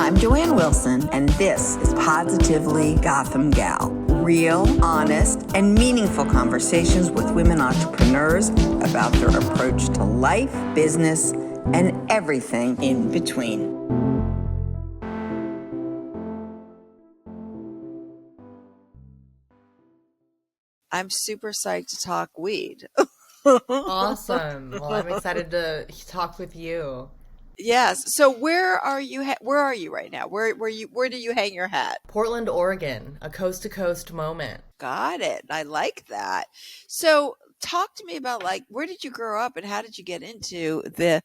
I'm Joanne Wilson, and this is Positively Gotham Gal. Real, honest, and meaningful conversations with women entrepreneurs about their approach to life, business, and everything in between. I'm super psyched to talk weed. Awesome. Well, I'm excited to talk with you. Yes. So where are you? Where are you right now? Where do you hang your hat? Portland, Oregon, a coast to coast moment. Got it. I like that. So talk to me about where did you grow up and how did you get into the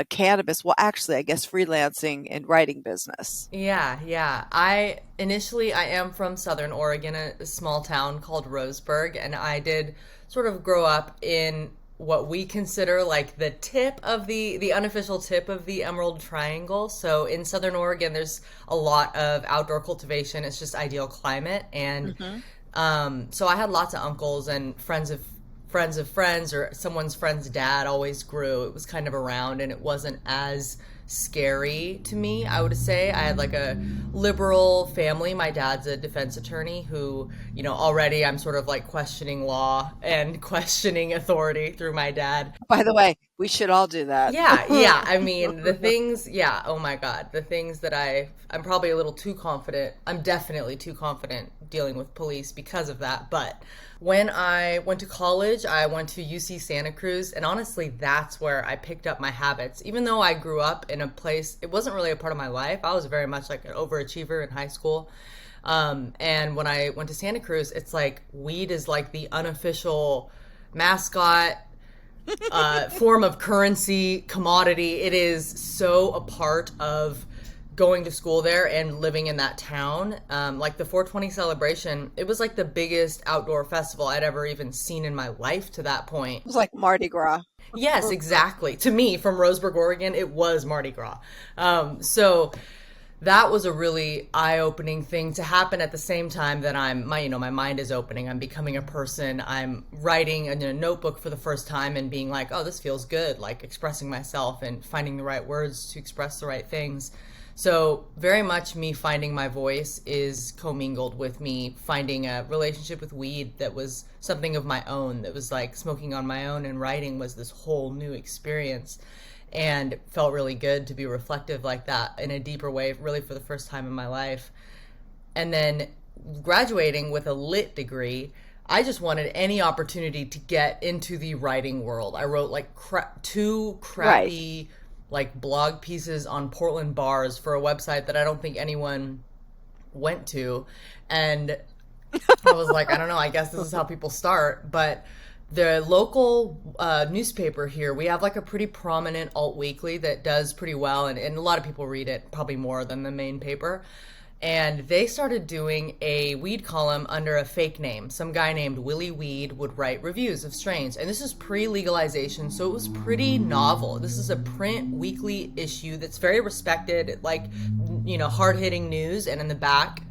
cannabis? Well, actually, I guess freelancing and writing business. Yeah. I am from Southern Oregon, a small town called Roseburg, and I did sort of grow up in what we consider like the tip of the unofficial tip of the Emerald Triangle. So in Southern Oregon, there's a lot of outdoor cultivation. It's just ideal climate, and so I had lots of uncles and friends of friends, or someone's friend's dad always grew. It was kind of around, and it wasn't as scary to me, I would say. I had like a liberal family. My dad's a defense attorney who, already I'm sort of like questioning law and questioning authority through my dad. By the way, we should all do that. Yeah. I mean, oh my God, the things that I'm probably a little too confident. I'm definitely too confident dealing with police because of that. But when I went to college, I went to UC Santa Cruz, and honestly, that's where I picked up my habits. Even though I grew up in a place, it wasn't really a part of my life. I was very much like an overachiever in high school. And when I went to Santa Cruz, it's like weed is like the unofficial mascot, form of currency, commodity. It is so a part of going to school there and living in that town. Like the 420 celebration, it was like the biggest outdoor festival I'd ever even seen in my life to that point. It was like Mardi Gras. Yes, exactly. To me, from Roseburg, Oregon, it was Mardi Gras. So that was a really eye-opening thing to happen at the same time that my mind is opening. I'm becoming a person. I'm writing in a notebook for the first time and being like, oh, this feels good, like expressing myself and finding the right words to express the right things. So very much me finding my voice is commingled with me finding a relationship with weed that was something of my own, that was like smoking on my own, and writing was this whole new experience. And it felt really good to be reflective like that in a deeper way, really for the first time in my life. And then graduating with a lit degree, I just wanted any opportunity to get into the writing world. I wrote like two crappy like blog pieces on Portland bars for a website that I don't think anyone went to. And I was like, I don't know, I guess this is how people start. But the local newspaper here, we have like a pretty prominent alt weekly that does pretty well, and a lot of people read it, probably more than the main paper. And they started doing a weed column under a fake name. Some guy named Willie Weed would write reviews of strains. And this is pre-legalization, so it was pretty novel. This is a print weekly issue that's very respected, like, hard-hitting news. And in the back...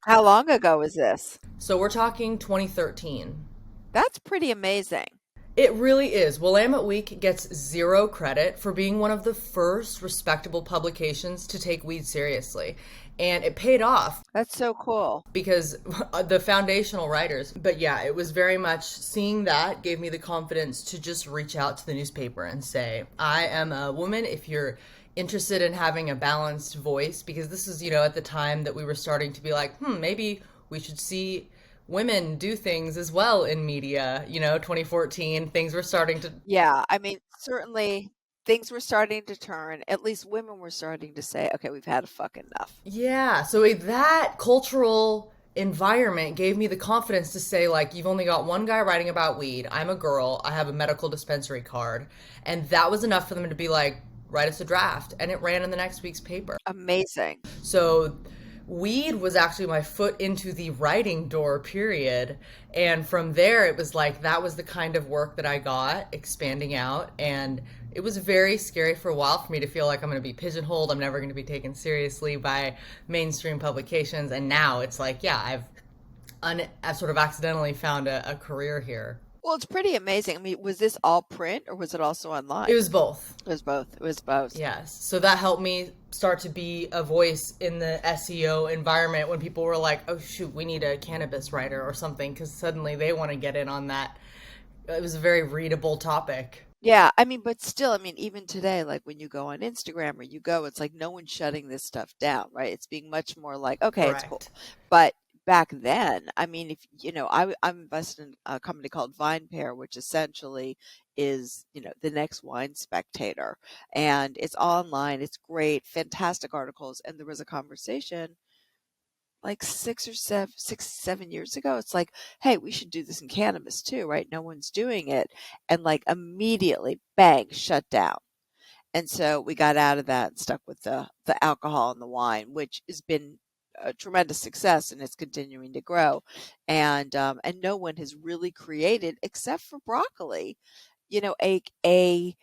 How long ago was this? So we're talking 2013. That's pretty amazing. It really is. Willamette Week gets zero credit for being one of the first respectable publications to take weed seriously. And it paid off. That's so cool. Because the foundational writers, but yeah, it was very much seeing that gave me the confidence to just reach out to the newspaper and say, I am a woman. If you're interested in having a balanced voice, because this is, at the time that we were starting to be like, maybe we should see women do things as well in media, 2014, things were starting to... Yeah, I mean, certainly things were starting to turn. At least women were starting to say, okay, we've had a fuck enough. Yeah, so that cultural environment gave me the confidence to say, like, you've only got one guy writing about weed. I'm a girl. I have a medical dispensary card. And that was enough for them to be like, write us a draft. And it ran in the next week's paper. Amazing. So weed was actually my foot into the writing door, period. And from there, it was like, that was the kind of work that I got, expanding out. And it was very scary for a while for me to feel like I'm going to be pigeonholed. I'm never going to be taken seriously by mainstream publications. And now it's like, yeah, I've sort of accidentally found a career here. Well, it's pretty amazing. I mean, was this all print or was it also online? It was both. It was both. It was both. Yes. So that helped me start to be a voice in the SEO environment when people were like, oh, shoot, we need a cannabis writer or something, because suddenly they want to get in on that. It was a very readable topic. Yeah, I mean, but still, I mean, even today, like when you go on Instagram or you go, it's like no one's shutting this stuff down, right? It's being much more like, okay, it's cool. Correct. But back then, I mean, if you know, I'm invested in a company called VinePair, which essentially is, you know, the next Wine Spectator, and it's online. It's great, fantastic articles, and there was a conversation like 6, 7 years ago. It's like, hey, we should do this in cannabis too, right? No one's doing it. And like immediately, bang, shut down. And so we got out of that and stuck with the alcohol and the wine, which has been a tremendous success and it's continuing to grow. And no one has really created, except for broccoli, you know, a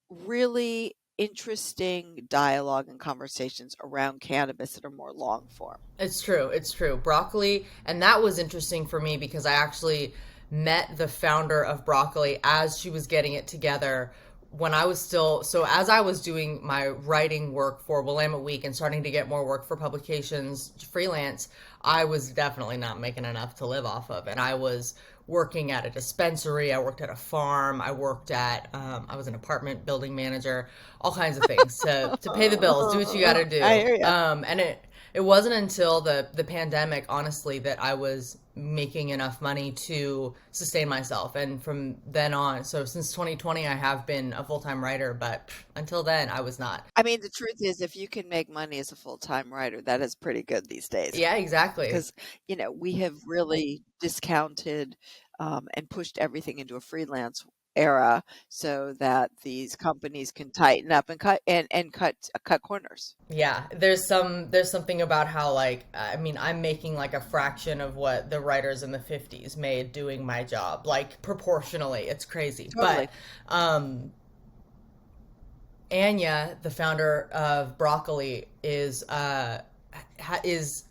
really interesting dialogue and conversations around cannabis that are more long form. It's true. It's true. Broccoli. And that was interesting for me because I actually met the founder of Broccoli as she was getting it together when I was still, so as I was doing my writing work for Willamette Week and starting to get more work for publications freelance, I was definitely not making enough to live off of. And I was working at a dispensary, I worked at a farm, I worked at, I was an apartment building manager, all kinds of things to pay the bills, do what you got to do. I hear ya. And it wasn't until the pandemic, honestly, that I was making enough money to sustain myself. And from then on, so since 2020, I have been a full-time writer, but until then, I was not. I mean, the truth is, if you can make money as a full-time writer, that is pretty good these days. Yeah, exactly. Because, you know, we have really discounted and pushed everything into a freelance era so that these companies can tighten up and cut corners. Yeah, there's something about how, like, I mean, I'm making like a fraction of what the writers in the 50s made doing my job, like proportionally. It's crazy. Totally. But Anya, the founder of Broccoli, is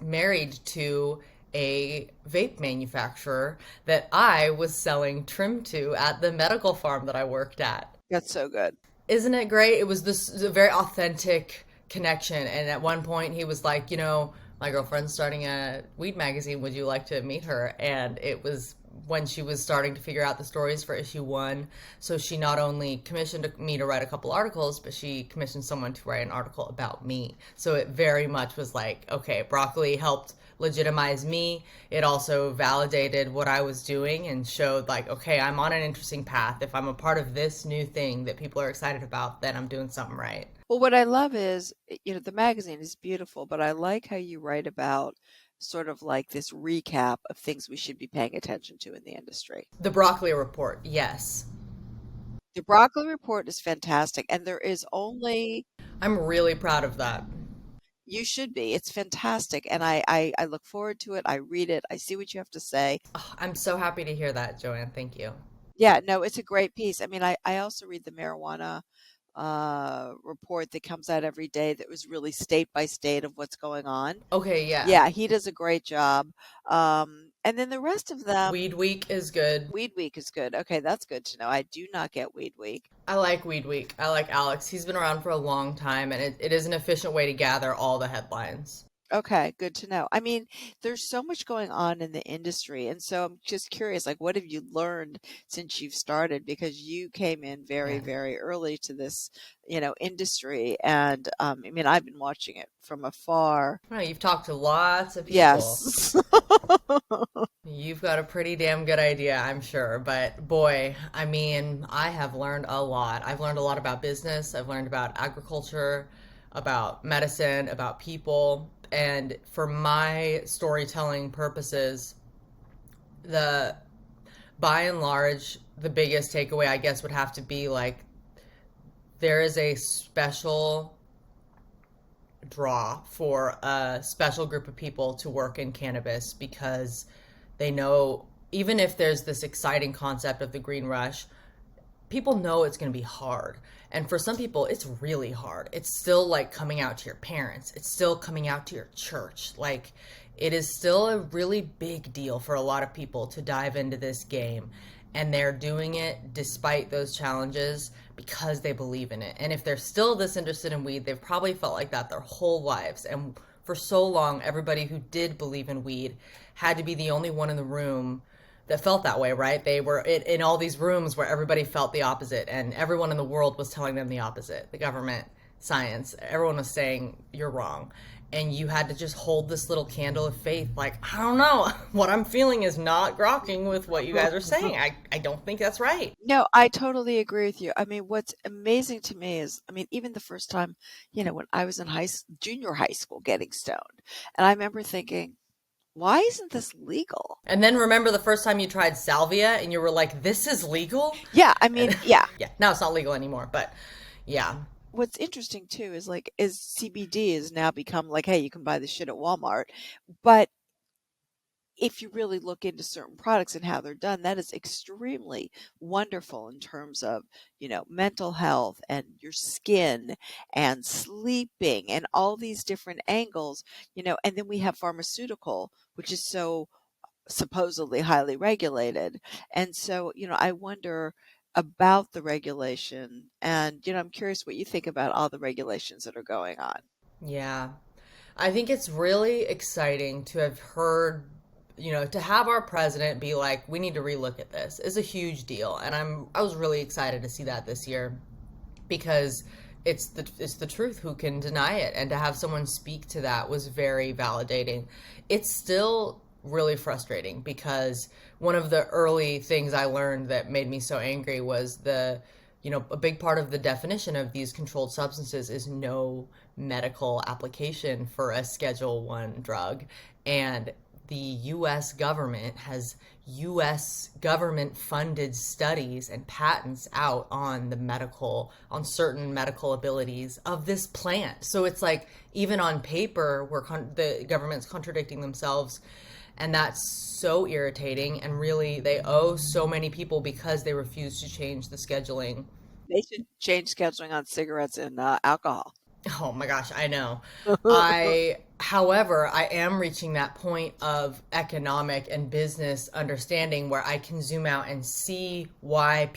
married to a vape manufacturer that I was selling trim to at the medical farm that I worked at. That's so good. Isn't it great? It was this a very authentic connection. And at one point he was like, you know, my girlfriend's starting a weed magazine. Would you like to meet her? And it was when she was starting to figure out the stories for issue 1. So she not only commissioned me to write a couple articles, but she commissioned someone to write an article about me. So it very much was like, okay, Broccoli helped legitimize me. It also validated what I was doing and showed like, okay, I'm on an interesting path. If I'm a part of this new thing that people are excited about, then I'm doing something right. Well, what I love is, you know, the magazine is beautiful, but I like how you write about sort of like this recap of things we should be paying attention to in the industry. The Broccoli Report, yes. The Broccoli Report is fantastic, and there is only... I'm really proud of that. You should be. It's fantastic, and I look forward to it. I read it. I see what you have to say. Oh, I'm so happy to hear that, Joanne. Thank you. Yeah, no, it's a great piece. I mean, I also read the marijuana report that comes out every day that was really state by state of what's going on. Okay, yeah. Yeah, he does a great job. And then the rest of them... Weed Week is good. Weed Week is good. Okay, that's good to know. I do not get Weed Week. I like Weed Week. I like Alex. He's been around for a long time, and it is an efficient way to gather all the headlines. Okay, good to know. I mean, there's so much going on in the industry, and so I'm just curious, like, what have you learned since you've started? Because you came in very, Yeah. very early to this, you know, industry, and I mean, I've been watching it from afar. Well, you've talked to lots of people. Yes. You've got a pretty damn good idea, I'm sure. But boy, I mean, I have learned a lot. I've learned a lot about business. I've learned about agriculture, about medicine, about people. And for my storytelling purposes, by and large, the biggest takeaway, I guess, would have to be like, there is a special draw for a special group of people to work in cannabis because they know, even if there's this exciting concept of the green rush, people know it's going to be hard. And for some people, it's really hard. It's still like coming out to your parents. It's still coming out to your church. Like, it is still a really big deal for a lot of people to dive into this game. And they're doing it despite those challenges because they believe in it. And if they're still this interested in weed, they've probably felt like that their whole lives. And for so long, everybody who did believe in weed had to be the only one in the room that felt that way, right? They were in all these rooms where everybody felt the opposite, and everyone in the world was telling them the opposite. The government, science, everyone was saying, you're wrong. And you had to just hold this little candle of faith, like, I don't know, what I'm feeling is not grokking with what you guys are saying. I don't think that's right. No, I totally agree with you. I mean, what's amazing to me is, I mean, even the first time, when I was in junior high school getting stoned, and I remember thinking, why isn't this legal? And then remember the first time you tried salvia and you were like, this is legal? Yeah, I mean, yeah. Yeah, now it's not legal anymore, but yeah. What's interesting too is CBD has now become like, hey, you can buy this shit at Walmart. But if you really look into certain products and how they're done, that is extremely wonderful in terms of, mental health and your skin and sleeping and all these different angles, and then we have pharmaceutical, which is so supposedly highly regulated. And so, I wonder about the regulation, and, I'm curious what you think about all the regulations that are going on. Yeah. I think it's really exciting to have heard, to have our president be like, we need to relook at this is a huge deal. And I was really excited to see that this year because it's the truth. Who can deny it? And to have someone speak to that was very validating. It's still really frustrating because one of the early things I learned that made me so angry was a big part of the definition of these controlled substances is no medical application for a Schedule 1 drug. And the U.S. government has U.S. government funded studies and patents out on on certain medical abilities of this plant. So it's like, even on paper, the government's contradicting themselves. And that's so irritating. And really, they owe so many people because they refuse to change the scheduling. They should change scheduling on cigarettes and alcohol. Oh my gosh, I know. However, I am reaching that point of economic and business understanding where I can zoom out and see why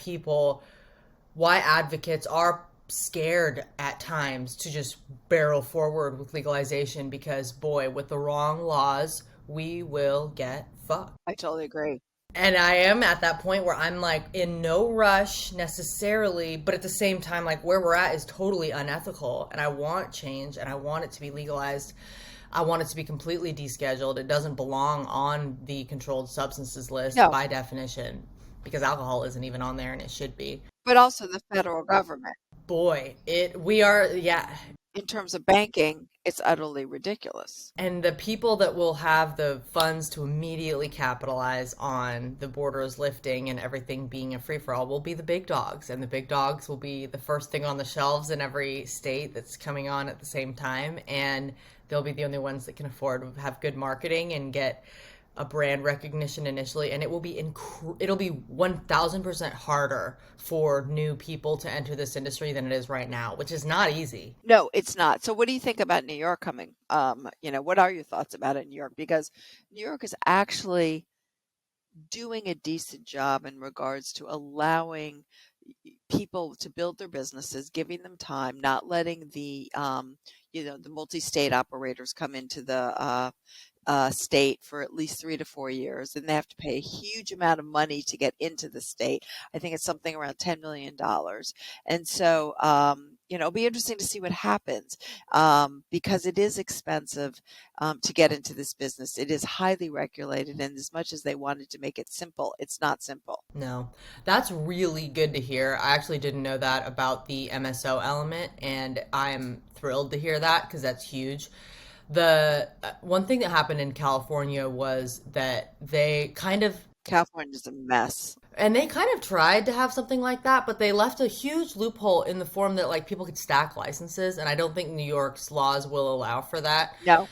advocates are scared at times to just barrel forward with legalization because, boy, with the wrong laws, we will get fucked. I totally agree. And I am at that point where I'm like in no rush necessarily, but at the same time, like where we're at is totally unethical and I want change and I want it to be legalized. I want it to be completely descheduled. It doesn't belong on the controlled substances list by definition because alcohol isn't even on there and it should be. But also the federal government. Boy, we are. In terms of banking, it's utterly ridiculous. And the people that will have the funds to immediately capitalize on the borders lifting and everything being a free-for-all will be the big dogs. And the big dogs will be the first thing on the shelves in every state that's coming on at the same time. And they'll be the only ones that can afford to have good marketing and get a brand recognition initially, and it will be it'll be 1,000% harder for new people to enter this industry than it is right now, which is not easy. No, it's not. So what do you think about New York coming? What are your thoughts about it in New York? Because New York is actually doing a decent job in regards to allowing people to build their businesses, giving them time, not letting the multi-state operators come into the state for at least 3 to 4 years, and they have to pay a huge amount of money to get into the state. I think it's something around $10 million. And so, it'll be interesting to see what happens because it is expensive to get into this business. It is highly regulated, and as much as they wanted to make it simple, it's not simple. No, that's really good to hear. I actually didn't know that about the MSO element, and I'm thrilled to hear that because that's huge. The one thing that happened in California was that they kind of California's a mess. And they kind of tried to have something like that, but they left a huge loophole in the form that like people could stack licenses, and I don't think New York's laws will allow for that. No.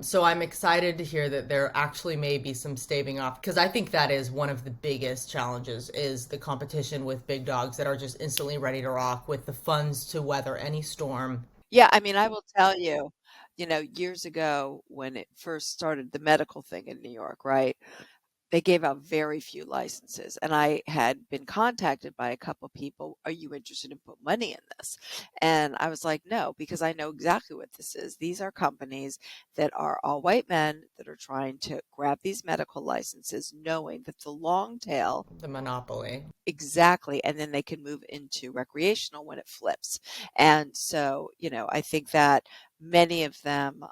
So I'm excited to hear that there actually may be some staving off, because I think that is one of the biggest challenges is the competition with big dogs that are just instantly ready to rock with the funds to weather any storm. Yeah, I mean, I will tell you, years ago when it first started, the medical thing in New York, right? They gave out very few licenses, and I had been contacted by a couple people, "Are you interested in put money in this?" And I was like, "No," because I know exactly what this is. These are companies that are all white men that are trying to grab these medical licenses, knowing that the long tail. The monopoly. Exactly, and then they can move into recreational when it flips. And so, I think that many of them,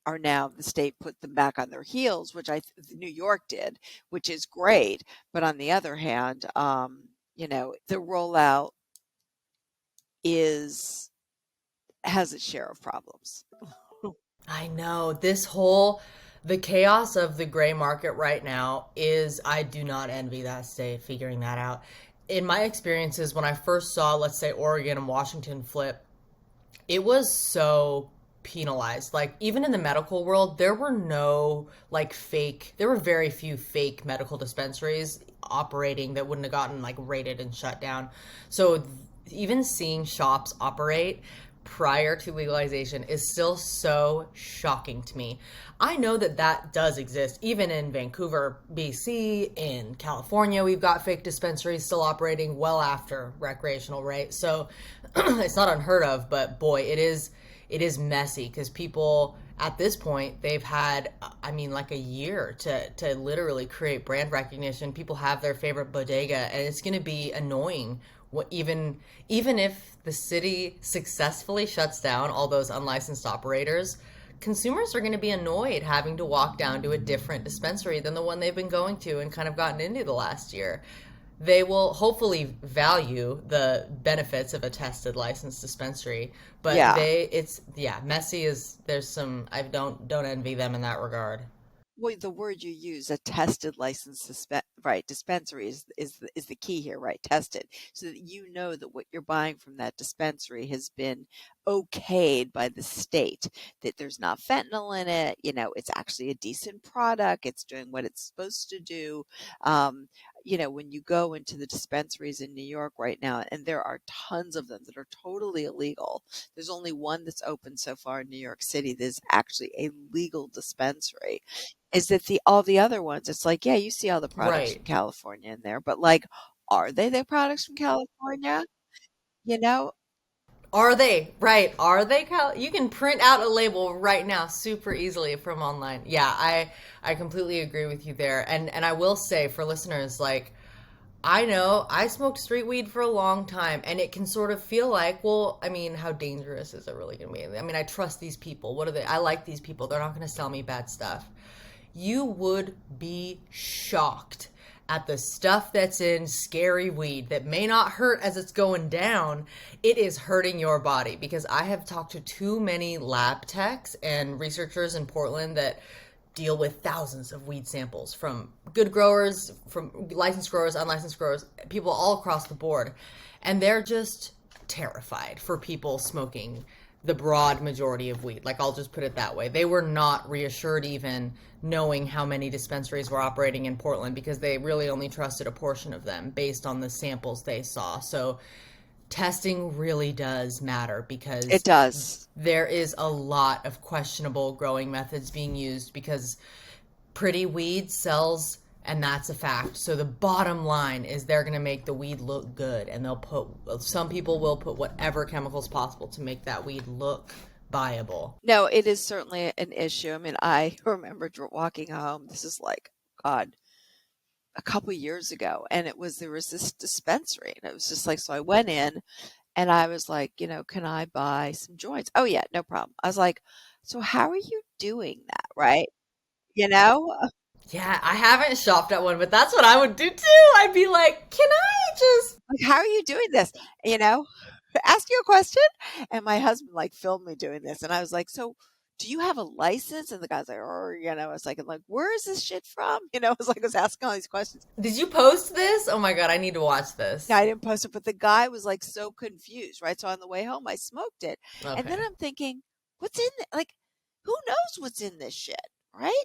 are now the state put them back on their heels, which New York did, which is great. But on the other hand, the rollout is has its share of problems. I know the chaos of the gray market right now is, I do not envy that state figuring that out. In my experiences, when I first saw, let's say, Oregon and Washington flip, it was so penalized. Like, even in the medical world, there were no like there were very few fake medical dispensaries operating that wouldn't have gotten like raided and shut down. So even seeing shops operate prior to legalization is still so shocking to me. I know that that does exist even in Vancouver, BC, in California. We've got fake dispensaries still operating well after recreational, right? So it's not unheard of, but boy, it is messy because people at this point, they've had, I mean, like a year to literally create brand recognition. People have their favorite bodega, and it's going to be annoying. Even if the city successfully shuts down all those unlicensed operators, consumers are going to be annoyed having to walk down to a different dispensary than the one they've been going to and kind of gotten into the last year. They will hopefully value the benefits of a tested licensed dispensary, but Yeah. messy is, there's some, I don't envy them in that regard. Well, the word you use, a tested licensed right, dispensary is the key here, right? Tested, so that you know that what you're buying from that dispensary has been okayed by the state, that there's not fentanyl in it, it's actually a decent product, it's doing what it's supposed to do. When you go into the dispensaries in New York right now, and there are tons of them that are totally illegal. There's only one that's open so far in New York City that is actually a legal dispensary. Is that all the other ones, it's like, yeah, you see all the products from Right. California in there, but like, are they the products from California? You know? Are they? Right. Are they? You can print out a label right now super easily from online. Yeah, I completely agree with you there. And I will say for listeners, like, I know I smoked street weed for a long time, and it can sort of feel like, well, I mean, how dangerous is it really going to be? I mean, I trust these people. What are they? I like these people. They're not going to sell me bad stuff. You would be shocked at the stuff that's in scary weed that may not hurt as it's going down. It is hurting your body, because I have talked to too many lab techs and researchers in Portland that deal with thousands of weed samples from good growers, from licensed growers, unlicensed growers, people all across the board. And they're just terrified for people smoking the broad majority of weed. Like, I'll just put it that way. They were not reassured even knowing how many dispensaries were operating in Portland, because they really only trusted a portion of them based on the samples they saw. So testing really does matter, because It does. there is a lot of questionable growing methods being used, because pretty weed sells, and that's a fact. So the bottom line is they're going to make the weed look good, and some people will put whatever chemicals possible to make that weed look viable. No, it is certainly an issue. I mean, I remember walking home. This is like, God, a couple years ago, and there was this dispensary, and it was just like, so I went in, and I was like, can I buy some joints? Oh yeah, no problem. I was like, so how are you doing that, right? You know? Yeah, I haven't shopped at one, but that's what I would do too. I'd be like, can I just. Like, how are you doing this? You know? Ask you a question. And my husband like filmed me doing this, and I was like, so do you have a license? And the guy's like, oh, it's like, where is this shit from? It's like I was asking all these questions. Did you post this? Oh my God, I need to watch this. Now, I didn't post it, but the guy was like so confused, right? So on the way home, I smoked it. And then Okay. I'm thinking, what's in it? Like, who knows what's in this shit, right?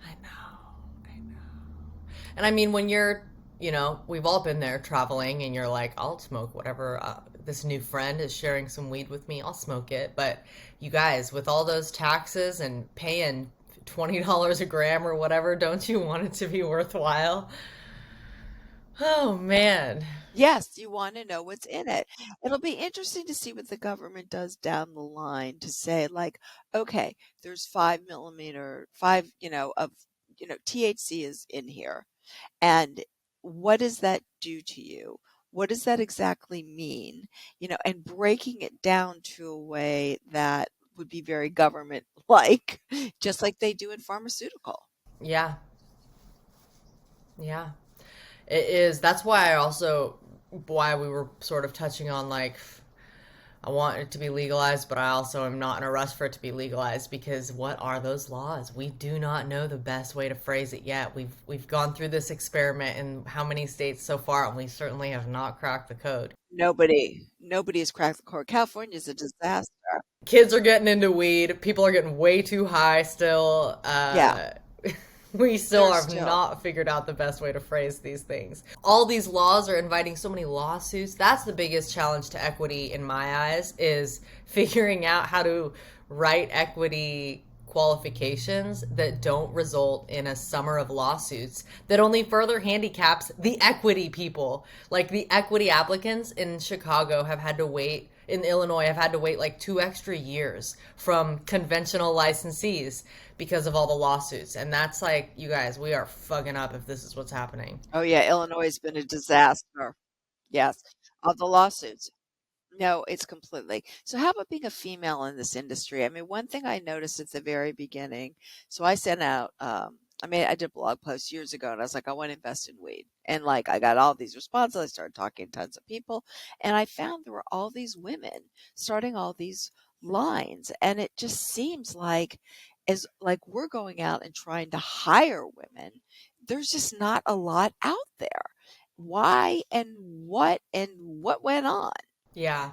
I know. And I mean, when you're, we've all been there traveling and you're like, I'll smoke whatever. This new friend is sharing some weed with me. I'll smoke it. But you guys, with all those taxes and paying $20 a gram or whatever, don't you want it to be worthwhile? Oh, man. Yes, you want to know what's in it. It'll be interesting to see what the government does down the line to say, like, okay, there's 5 millimeter, THC is in here. And what does that do to you? What does that exactly mean? And breaking it down to a way that would be very government like, just like they do in pharmaceutical. Yeah. Yeah. It is. That's why we were sort of touching on like, I want it to be legalized, but I also am not in a rush for it to be legalized because what are those laws? We do not know the best way to phrase it yet. We've gone through this experiment in how many states so far, and we certainly have not cracked the code. Nobody has cracked the code. California is a disaster. Kids are getting into weed. People are getting way too high still. Yeah, We still there's have still. not figured out the best way to phrase these things. All these laws are inviting so many lawsuits. That's the biggest challenge to equity in my eyes, is figuring out how to write equity qualifications that don't result in a summer of lawsuits that only further handicaps the equity people. Like the equity applicants in Chicago have had to wait, in Illinois have had to wait like 2 extra years from conventional licensees because of all the lawsuits. And that's like, you guys, we are fucking up if this is what's happening. Oh yeah, Illinois has been a disaster. Yes, of the lawsuits. No, it's completely. So how about being a female in this industry? I mean, one thing I noticed at the very beginning, so I sent out, I did a blog post years ago and I was like, I want to invest in weed. And like, I got all these responses. I started talking to tons of people and I found there were all these women starting all these lines. And it just seems like, as like we're going out and trying to hire women, there's just not a lot out there. Why and what went on? Yeah.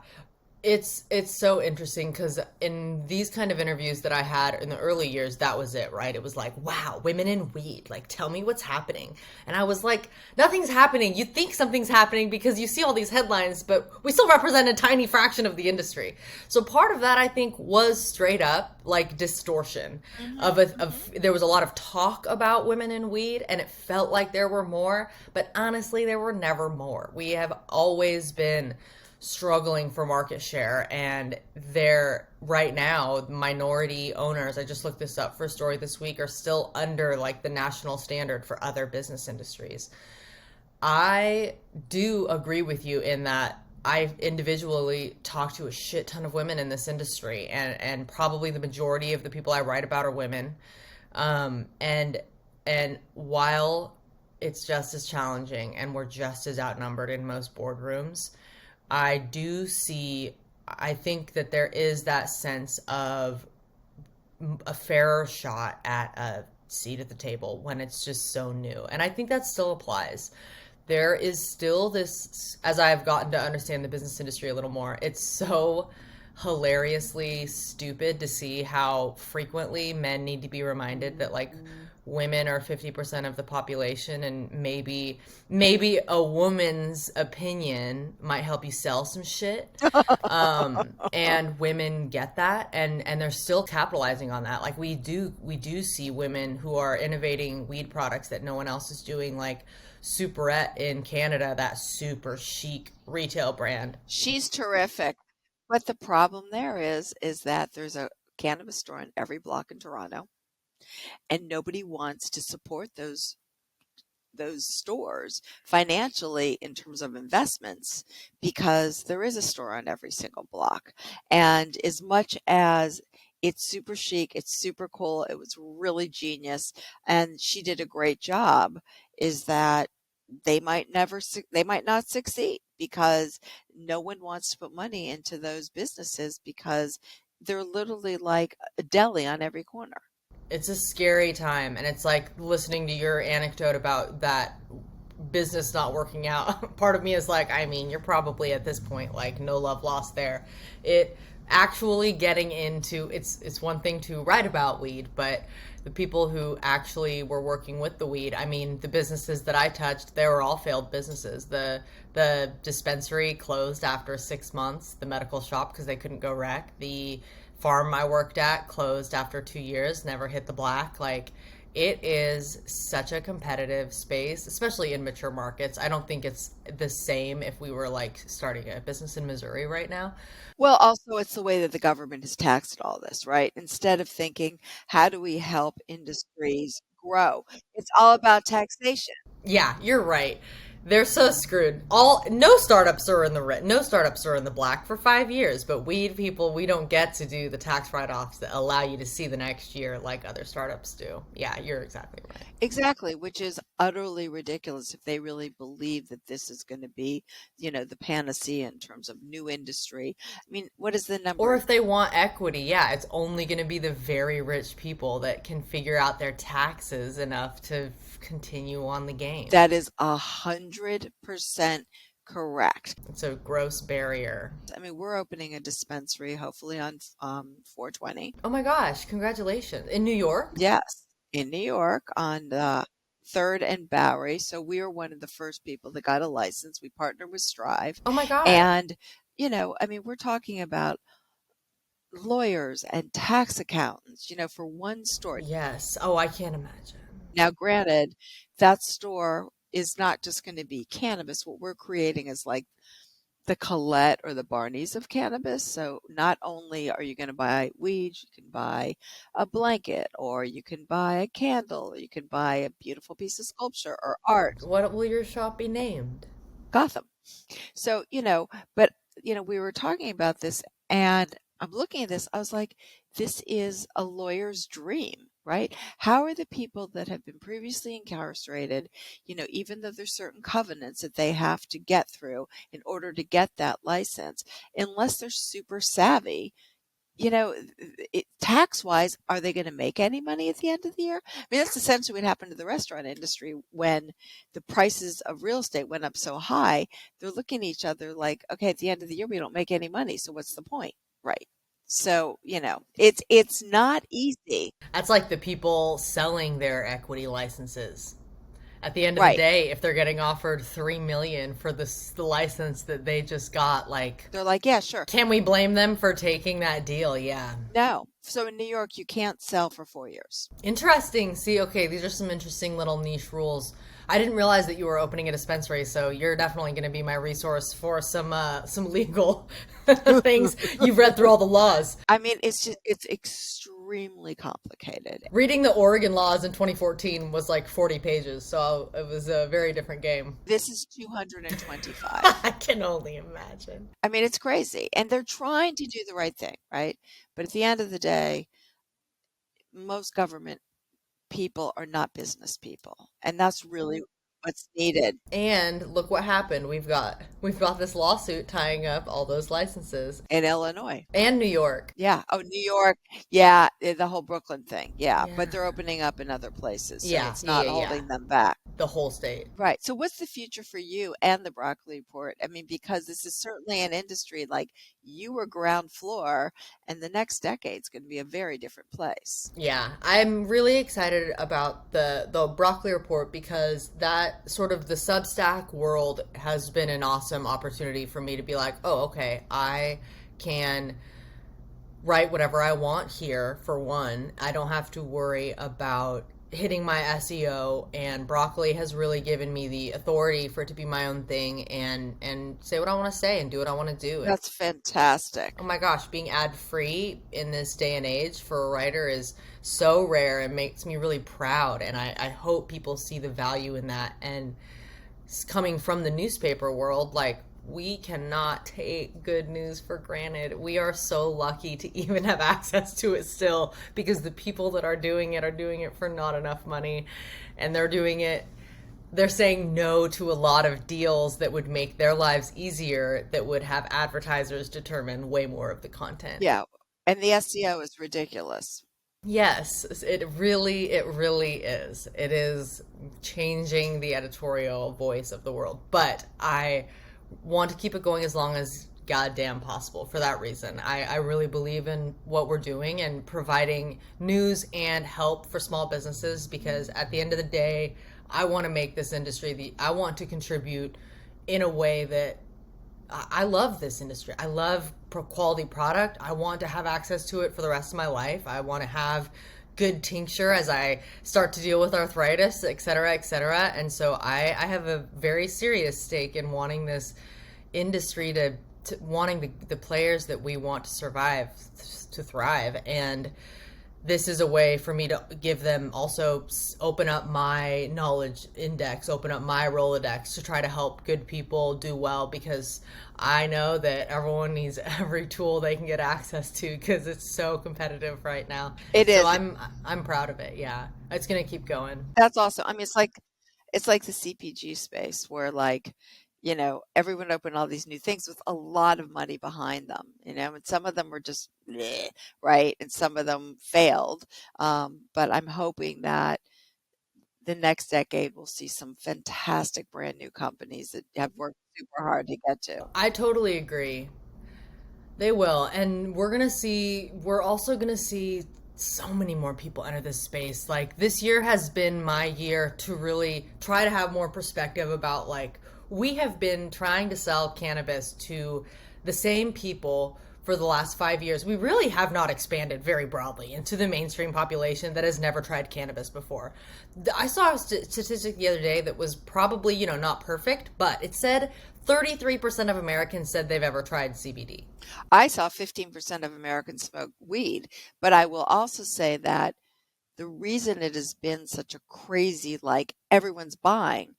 It's so interesting because in these kind of interviews that I had in the early years, that was it, right? It was like, wow, women in weed, like tell me what's happening. And I was like, nothing's happening. You think something's happening because you see all these headlines, but we still represent a tiny fraction of the industry. So part of that I think was straight up like distortion there was a lot of talk about women in weed and it felt like there were more, but honestly there were never more. We have always been struggling for market share, and they're right now minority owners, I just looked this up for a story this week, are still under like the national standard for other business industries. I do agree with you in that I individually talk to a shit ton of women in this industry, and probably the majority of the people I write about are women. And while it's just as challenging and we're just as outnumbered in most boardrooms, I think that there is that sense of a fairer shot at a seat at the table when it's just so new. And I think that still applies. There is still this, as I've gotten to understand the business industry a little more, it's so hilariously stupid to see how frequently men need to be reminded that like women are 50% of the population, and maybe a woman's opinion might help you sell some shit. And women get that, and they're still capitalizing on that. Like we do see women who are innovating weed products that no one else is doing, like Superette in Canada, that super chic retail brand. She's terrific. But the problem there is that there's a cannabis store in every block in Toronto, and nobody wants to support those stores financially in terms of investments because there is a store on every single block. And as much as it's super chic, it's super cool, it was really genius, and she did a great job, is that they might not succeed because no one wants to put money into those businesses because they're literally like a deli on every corner. It's a scary time, and it's like listening to your anecdote about that business not working out. Part of me is like, I mean, you're probably at this point like no love lost there. It actually getting into it's one thing to write about weed, but the people who actually were working with the weed, I mean, the businesses that I touched, they were all failed businesses. The dispensary closed after 6 months, the medical shop because they couldn't go rec. The farm I worked at closed after 2 years, never hit the black. Like, it is such a competitive space, especially in mature markets. I don't think it's the same if we were like starting a business in Missouri right now. Well, also, it's the way that the government has taxed all this, right? Instead of thinking, how do we help industries grow? It's all about taxation. Yeah, you're right. They're so screwed. No startups are in the red, no startups are in the black for 5 years, but weed people, we don't get to do the tax write-offs that allow you to see the next year like other startups do. Yeah, you're exactly right. Exactly, which is utterly ridiculous if they really believe that this is going to be, the panacea in terms of new industry. I mean, what is the number? Or if they want equity, yeah, it's only going to be the very rich people that can figure out their taxes enough to continue on the game. That is 100% correct. It's a gross barrier. I mean, we're opening a dispensary hopefully on 420. Oh my gosh, congratulations. In New York? Yes, in New York on 3rd and Bowery. So we were one of the first people that got a license. We partnered with Strive. Oh my God. And, I mean, we're talking about lawyers and tax accountants, for one store. Yes. Oh, I can't imagine. Now, granted, that store is not just going to be cannabis. What we're creating is like the Colette or the Barneys of cannabis. So not only are you going to buy weed, you can buy a blanket, or you can buy a candle, or you can buy a beautiful piece of sculpture or art. What will your shop be named? Gotham. So, but, we were talking about this, and I'm looking at this. I was like, this is a lawyer's dream, right? How are the people that have been previously incarcerated, even though there's certain covenants that they have to get through in order to get that license, unless they're super savvy, tax-wise, are they going to make any money at the end of the year? I mean, that's essentially what happened to the restaurant industry when the prices of real estate went up so high. They're looking at each other like, okay, at the end of the year, we don't make any money, so what's the point? Right. So, it's not easy. That's like the people selling their equity licenses. At the end of Right. the day, if they're getting offered $3 million for the license that they just got, like, They're like, yeah, sure. can we blame them for taking that deal? Yeah. No. So in New York, you can't sell for 4 years. Interesting. See, okay, these are some interesting little niche rules. I didn't realize that you were opening a dispensary, so you're definitely going to be my resource for some legal things. You've read through all the laws. I mean, it's extremely complicated. Reading the Oregon laws in 2014 was like 40 pages, so it was a very different game. This is 225. I can only imagine. I mean, it's crazy. And they're trying to do the right thing, right? But at the end of the day, most government people are not business people. And that's really what's needed. And look what happened. We've got this lawsuit tying up all those licenses In Illinois. and New York. Yeah. Oh, New York. Yeah. The whole Brooklyn thing. Yeah. Yeah. But they're opening up in other places. So Yeah, it's not yeah. holding them back. The whole state. Right. So what's the future for you and the Broccoli Report? I mean, because this is certainly an industry like you were ground floor, and the next decade's going to be a very different place. Yeah, I'm really excited about the Broccoli Report because that sort of the Substack world has been an awesome opportunity for me to be like, oh, okay, I can write whatever I want here. For one, I don't have to worry about hitting my SEO, and Broccoli has really given me the authority for it to be my own thing and say what I want to say and do what I want to do. That's fantastic. Oh my gosh, being ad-free in this day and age for a writer is so rare and makes me really proud, and I hope people see the value in that. And coming from the newspaper world, like, we cannot take good news for granted. We are so lucky to even have access to it still, because the people that are doing it for not enough money, and they're saying no to a lot of deals that would make their lives easier, that would have advertisers determine way more of the content. Yeah. And the SEO is ridiculous. Yes, it really is. It is changing the editorial voice of the world. But I want to keep it going as long as goddamn possible for that reason. I really believe in what we're doing and providing news and help for small businesses because at the end of the day, I want to make this industry I want to contribute in a way that I love this industry. I love quality product. I want to have access to it for the rest of my life. I want to have good tincture as I start to deal with arthritis, et cetera, et cetera. And so I have a very serious stake in wanting this industry to wanting the players that we want to survive, to thrive. And this is a way for me to give them also open up my knowledge index, open up my Rolodex to try to help good people do well because I know that everyone needs every tool they can get access to because it's so competitive right now. It is. So I'm proud of it. Yeah. It's going to keep going. That's awesome. I mean, it's like the CPG space where like, everyone opened all these new things with a lot of money behind them, and some of them were just bleh, right, and some of them failed. But I'm hoping that the next decade we'll see some fantastic brand new companies that have worked super hard to get to. I totally agree. They will. And we're also going to see so many more people enter this space. Like this year has been my year to really try to have more perspective about like, we have been trying to sell cannabis to the same people for the last 5 years. We really have not expanded very broadly into the mainstream population that has never tried cannabis before. I saw a statistic the other day that was probably, not perfect, but it said 33% of Americans said they've ever tried CBD. I saw 15% of Americans smoke weed, but I will also say that the reason it has been such a crazy, like everyone's buying,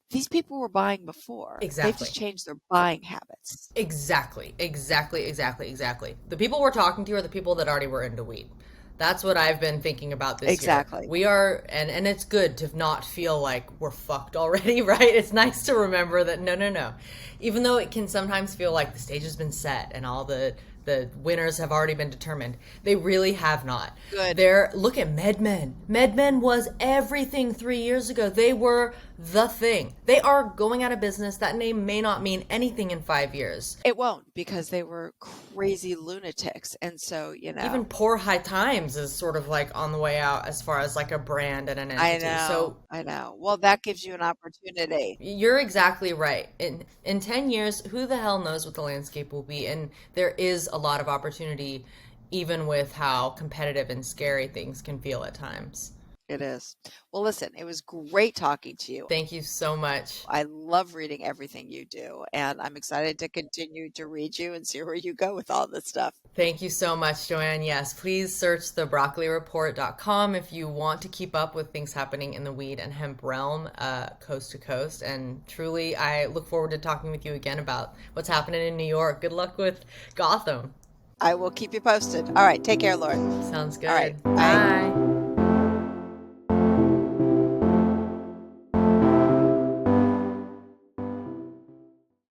these people were buying before. Exactly. They've just changed their buying habits. Exactly. The people we're talking to are the people that already were into weed. That's what I've been thinking about this Exactly. year. We are, and it's good to not feel like we're fucked already, right? It's nice to remember that no. Even though it can sometimes feel like the stage has been set and all the winners have already been determined, they really have not. Good. Look at MedMen. MedMen was everything 3 years ago. They were the thing. They are going out of business. That name may not mean anything in 5 years. It won't because they were crazy lunatics. And so, Even Poor High Times is sort of like on the way out as far as like a brand and an entity. I know. Well, that gives you an opportunity. You're exactly right. In 10 years, who the hell knows what the landscape will be? And there is a lot of opportunity, even with how competitive and scary things can feel at times. It is. Well, listen, it was great talking to you. Thank you so much. I love reading everything you do, and I'm excited to continue to read you and see where you go with all this stuff. Thank you so much, Joanne. Yes, please search thebroccolireport.com if you want to keep up with things happening in the weed and hemp realm, coast to coast. And truly, I look forward to talking with you again about what's happening in New York. Good luck with Gotham. I will keep you posted. All right, take care, Lauren. Sounds good. All right, bye.